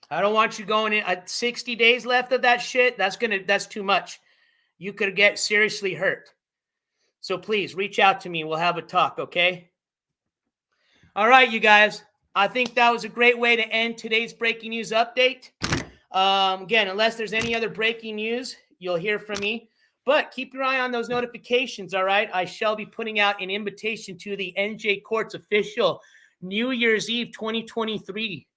I don't want you going in 60 days left of that shit. That's too much. You could get seriously hurt. So please reach out to me. We'll have a talk, okay? All right, you guys. I think that was a great way to end today's breaking news update. Again, unless there's any other breaking news, you'll hear from me. But keep your eye on those notifications, all right? I shall be putting out an invitation to the NJ Courts official New Year's Eve 2023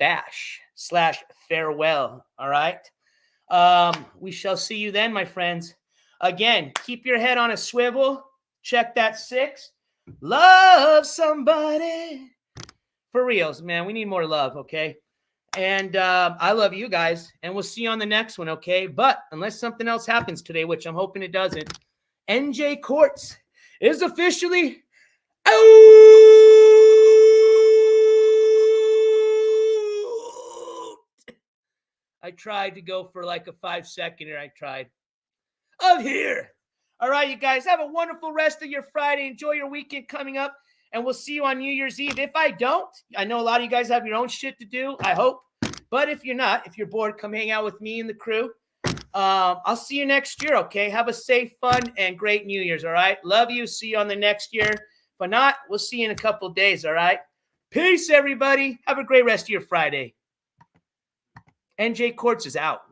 bash / farewell, all right? We shall see you then, my friends. Again, keep your head on a swivel. Check that 6. Love somebody. For reals, man. We need more love, okay? And I love you guys. And we'll see you on the next one, okay? But unless something else happens today, which I'm hoping it doesn't, NJ Courts is officially out. I tried to go for like a 5-seconder. I tried. Of here. All right, you guys, have a wonderful rest of your Friday. Enjoy your weekend coming up, and we'll see you on New Year's Eve. If I don't, I know a lot of you guys have your own shit to do, I hope. But if you're not, if you're bored, come hang out with me and the crew. I'll see you next year, okay? Have a safe, fun, and great New Year's, all right? Love you. See you on the next year. If not, we'll see you in a couple of days, all right? Peace, everybody. Have a great rest of your Friday. NJ Courts is out.